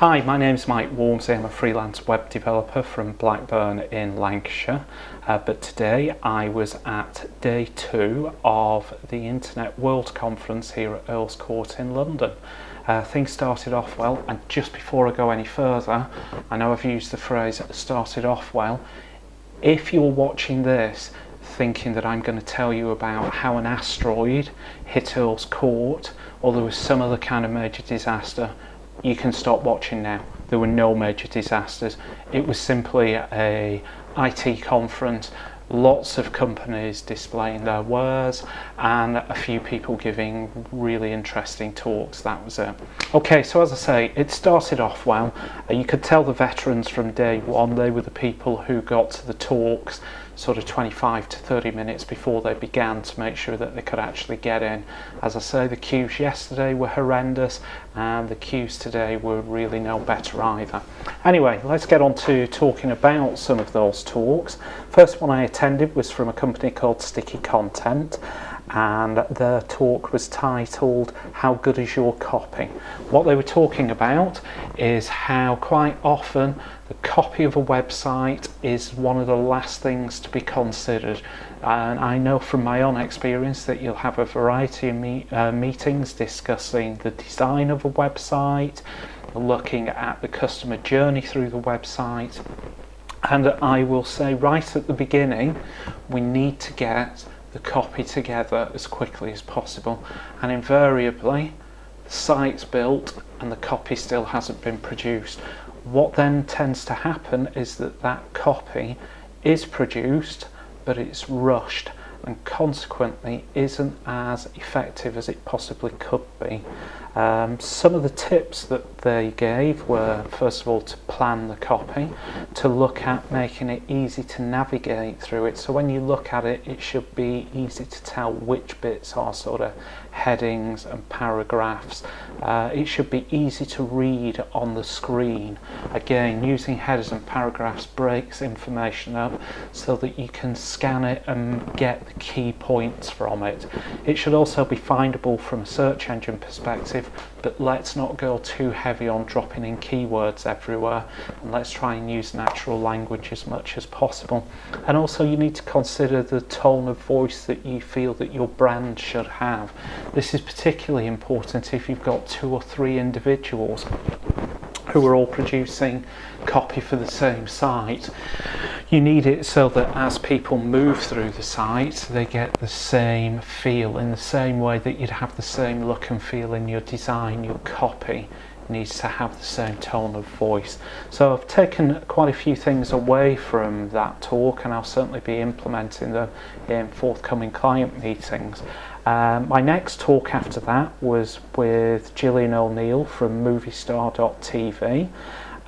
Hi, my name's Mike Walmsley. I'm a freelance web developer from Blackburn in Lancashire, but today I was at day 2 of the Internet World Conference here at Earls Court in London. Things started off well, and just before I go any further, I know I've used the phrase started off well. If you're watching this thinking that I'm going to tell you about how an asteroid hit Earls Court or there was some other kind of major disaster, you can stop watching now. There were no major disasters. It was simply a IT conference, lots of companies displaying their wares and a few people giving really interesting talks. That was it. Okay, so as I say, it started off well. You could tell the veterans from day one, they were the people who got to the talks sort of 25 to 30 minutes before they began to make sure that they could actually get in. As I say, the queues yesterday were horrendous and the queues today were really no better either. Anyway, let's get on to talking about some of those talks. First one I attended was from a company called Sticky Content, and their talk was titled "How Good Is Your Copy?" What they were talking about is how quite often the copy of a website is one of the last things to be considered. And I know from my own experience that you'll have a variety of meetings discussing the design of a website, looking at the customer journey through the website. And I will say right at the beginning, we need to get the copy together as quickly as possible. And invariably, the site's built and the copy still hasn't been produced. What then tends to happen is that that copy is produced, but it's rushed and consequently isn't as effective as it possibly could be. Some of the tips that they gave were, first of all, to plan the copy, to look at making it easy to navigate through it. So when you look at it, it should be easy to tell which bits are sort of headings and paragraphs. It should be easy to read on the screen. Again, using headers and paragraphs breaks information up so that you can scan it and get the key points from it. It should also be findable from a search engine perspective, but let's not go too heavy on dropping in keywords everywhere, and let's try and use natural language as much as possible. And also you need to consider the tone of voice that you feel that your brand should have. This is particularly important if you've got 2 or 3 individuals who are all producing copy for the same site. You need it so that as people move through the site, they get the same feel, in the same way that you'd have the same look and feel in your design. Your copy needs to have the same tone of voice. So I've taken quite a few things away from that talk, and I'll certainly be implementing them in forthcoming client meetings. My next talk after that was with Gillian O'Neill from moviestar.tv.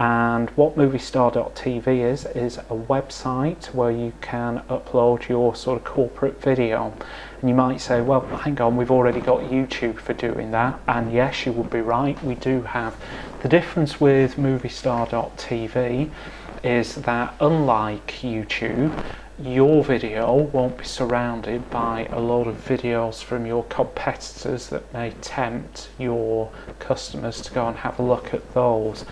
And what moviestar.tv is a website where you can upload your sort of corporate video. And you might say, well, hang on, we've already got YouTube for doing that. And yes, you would be right, we do have. The difference with moviestar.tv is that unlike YouTube, your video won't be surrounded by a load of videos from your competitors that may tempt your customers to go and have a look at those.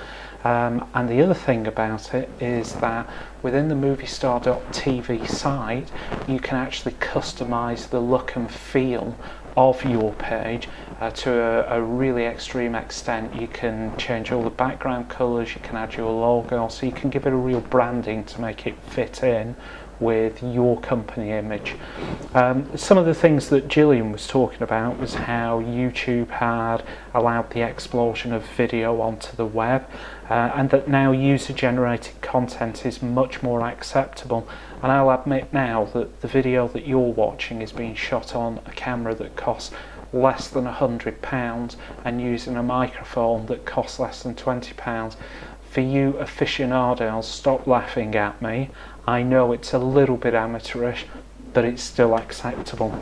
And the other thing about it is that within the moviestar.tv site, you can actually customize the look and feel of your page to a really extreme extent. You can change all the background colors, you can add your logo, so you can give it a real branding to make it fit in with your company image. Some of the things that Gillian was talking about was how YouTube had allowed the explosion of video onto the web, and that now user-generated content is much more acceptable. And I'll admit now that the video that you're watching is being shot on a camera that costs less than £100 and using a microphone that costs less than £20. For you aficionados, stop laughing at me. I know it's a little bit amateurish, but it's still acceptable.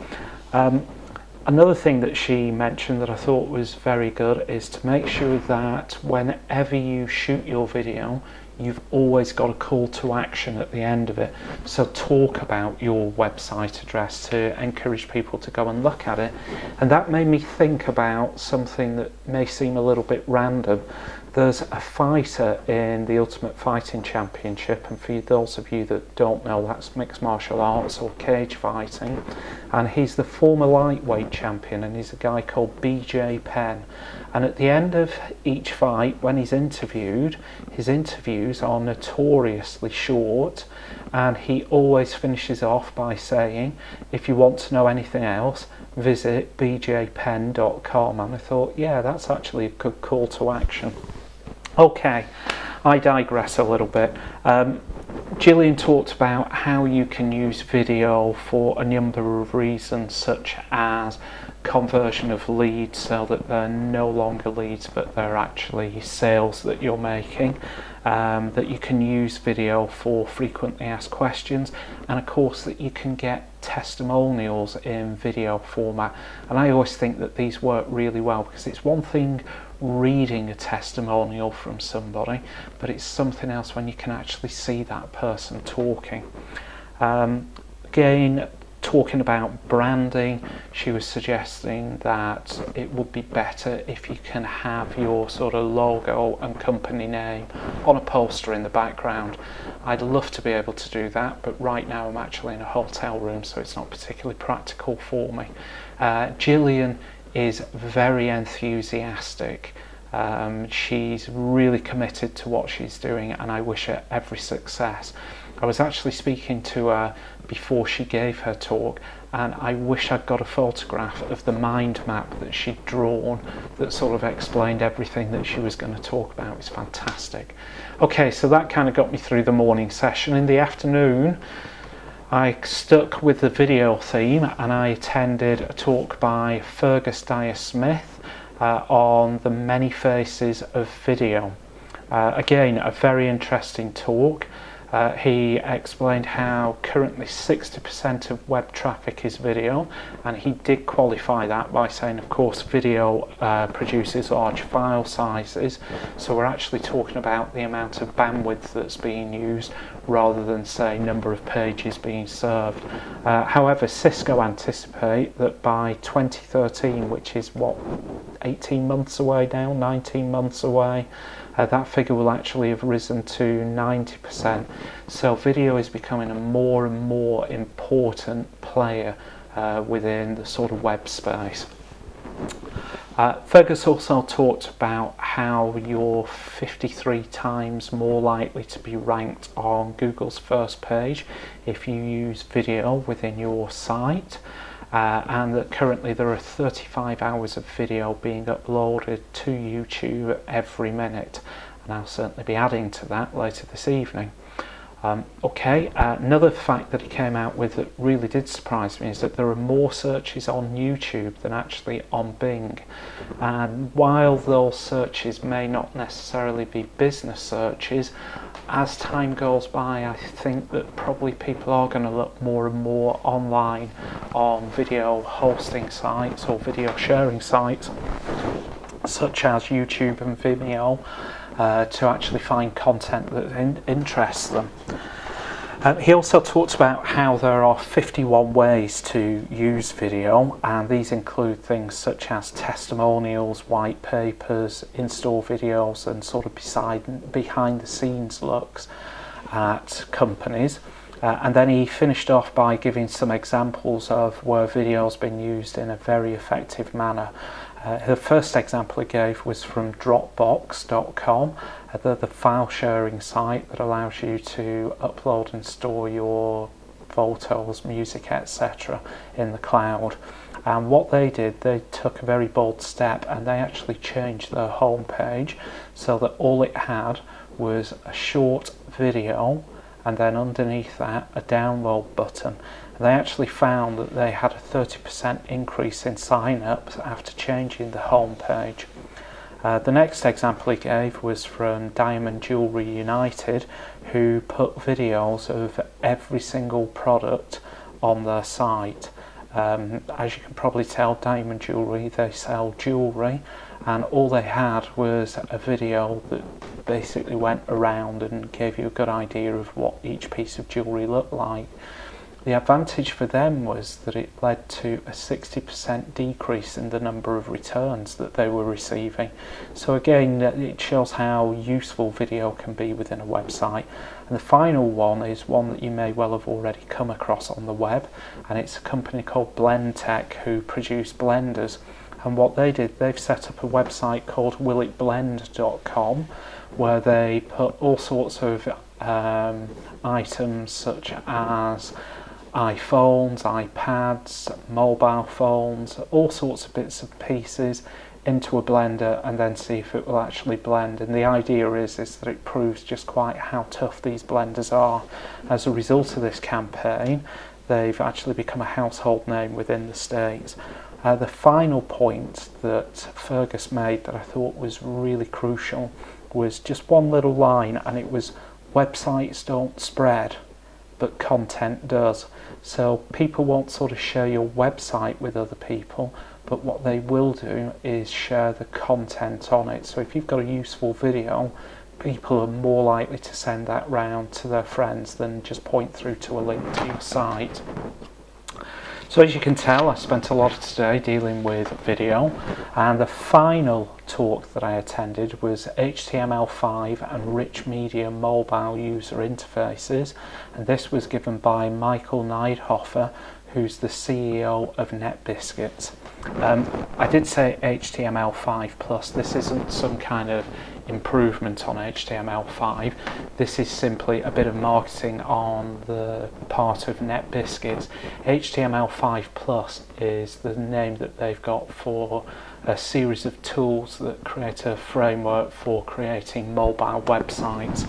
Another thing that she mentioned that I thought was very good is to make sure that whenever you shoot your video, you've always got a call to action at the end of it. So talk about your website address to encourage people to go and look at it. And that made me think about something that may seem a little bit random. There's a fighter in the Ultimate Fighting Championship, and for those of you that don't know, that's mixed martial arts or cage fighting, and he's the former lightweight champion, and he's a guy called BJ Penn. And at the end of each fight, when he's interviewed, his interviews are notoriously short, and he always finishes off by saying, if you want to know anything else, visit bjpenn.com. And I thought, yeah, that's actually a good call to action. Okay, I digress a little bit. Gillian talked about how you can use video for a number of reasons, such as conversion of leads, so that they're no longer leads but they're actually sales that you're making, that you can use video for frequently asked questions, and of course that you can get testimonials in video format. And I always think that these work really well, because it's one thing reading a testimonial from somebody, but it's something else when you can actually see that person talking. Again, talking about branding, she was suggesting that it would be better if you can have your sort of logo and company name on a poster in the background. I'd love to be able to do that, but right now I'm actually in a hotel room, so it's not particularly practical for me. Gillian is very enthusiastic. She's really committed to what she's doing, and I wish her every success. I was actually speaking to her before she gave her talk, and I wish I'd got a photograph of the mind map that she'd drawn that sort of explained everything that she was going to talk about. It's fantastic. Okay, so that kind of got me through the morning session. In the afternoon, I stuck with the video theme, and I attended a talk by Fergus Dyer-Smith on the many faces of video. Again, a very interesting talk. He explained how currently 60% of web traffic is video, and he did qualify that by saying, of course, video produces large file sizes, so we're actually talking about the amount of bandwidth that's being used rather than, say, number of pages being served. However, Cisco anticipate that by 2013, which is what, 18 months away now, 19 months away, that figure will actually have risen to 90%. So video is becoming a more and more important player within the sort of web space. Fergus also talked about how you're 53 times more likely to be ranked on Google's first page if you use video within your site. And that currently there are 35 hours of video being uploaded to YouTube every minute, and I'll certainly be adding to that later this evening. Another fact that he came out with that really did surprise me is that there are more searches on YouTube than actually on Bing, and while those searches may not necessarily be business searches, as time goes by, I think that probably people are going to look more and more online on video hosting sites or video sharing sites such as YouTube and Vimeo to actually find content that interests them. He also talked about how there are 51 ways to use video, and these include things such as testimonials, white papers, in-store videos, and sort of behind the scenes looks at companies. And then he finished off by giving some examples of where video has been used in a very effective manner. The first example he gave was from Dropbox.com, the file sharing site that allows you to upload and store your photos, music, etc. in the cloud. And what they did, they took a very bold step, and they actually changed their home page so that all it had was a short video, and then underneath that a download button. And they actually found that they had a 30% increase in sign-ups after changing the home page. The next example he gave was from Diamond Jewellery United, who put videos of every single product on their site. As you can probably tell, Diamond Jewellery, they sell jewellery, and all they had was a video that basically went around and gave you a good idea of what each piece of jewellery looked like. The advantage for them was that it led to a 60% decrease in the number of returns that they were receiving. So again, it shows how useful video can be within a website. And the final one is one that you may well have already come across on the web, and it's a company called Blend Tech who produce blenders. And what they did, they've set up a website called willitblend.com where they put all sorts of items such as iPhones, iPads, mobile phones, all sorts of bits and pieces into a blender and then see if it will actually blend. And the idea is that it proves just quite how tough these blenders are. As a result of this campaign, they've actually become a household name within the States. The final point that Fergus made that I thought was really crucial was just one little line, and it was, websites don't spread, but content does. So people won't sort of share your website with other people, but what they will do is share the content on it. So if you've got a useful video, people are more likely to send that round to their friends than just point through to a link to your site. So as you can tell, I spent a lot of today dealing with video, and the final talk that I attended was HTML5 and rich media mobile user interfaces, and this was given by Michael Neidhofer, who's the CEO of NetBiscuits. I did say HTML5+, this isn't some kind of improvement on HTML5, this is simply a bit of marketing on the part of NetBiscuits. HTML5+ is the name that they've got for a series of tools that create a framework for creating mobile websites.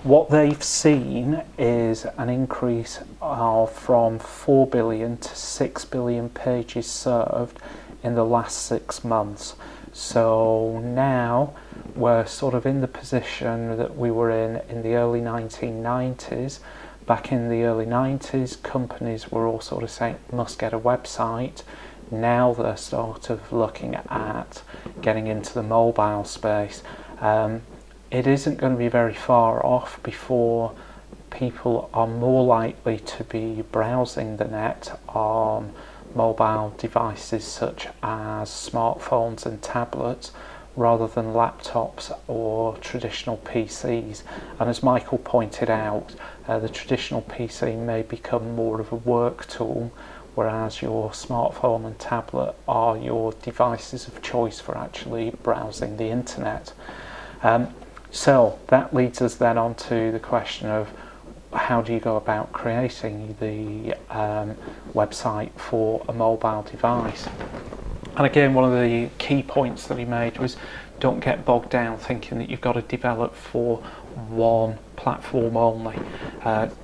What they've seen is an increase of from 4 billion to 6 billion pages served in the last 6 months. So now we're sort of in the position that we were in the early 1990s. Back in the early 90s, companies were all sort of saying, must get a website. Now they're sort of looking at getting into the mobile space. It isn't going to be very far off before people are more likely to be browsing the net on mobile devices such as smartphones and tablets rather than laptops or traditional PCs. And as Michael pointed out, the traditional PC may become more of a work tool, whereas your smartphone and tablet are your devices of choice for actually browsing the internet. So that leads us then on to the question of how do you go about creating the website for a mobile device. And again, one of the key points that he made was don't get bogged down thinking that you've got to develop for one platform only.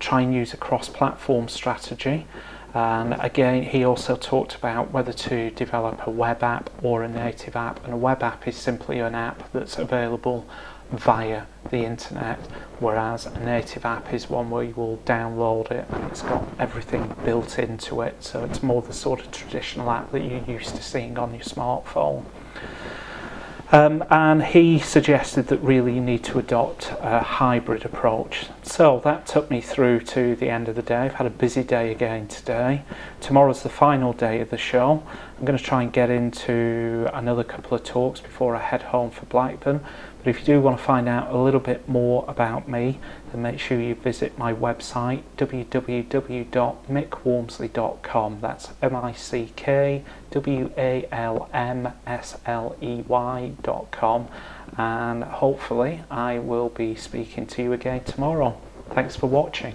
Try and use a cross-platform strategy. And again, he also talked about whether to develop a web app or a native app. And a web app is simply an app that's available via the internet, whereas a native app is one where you will download it and it's got everything built into it, so it's more the sort of traditional app that you're used to seeing on your smartphone. And he suggested that really you need to adopt a hybrid approach. So that took me through to the end of the day. I've had a busy day again today. Tomorrow's the final day of the show. I'm going to try and get into another couple of talks before I head home for Blackburn. But if you do want to find out a little bit more about me, then make sure you visit my website www.mickwalmsley.com. That's MICKWALMSLEY.com, and hopefully I will be speaking to you again tomorrow. Thanks for watching.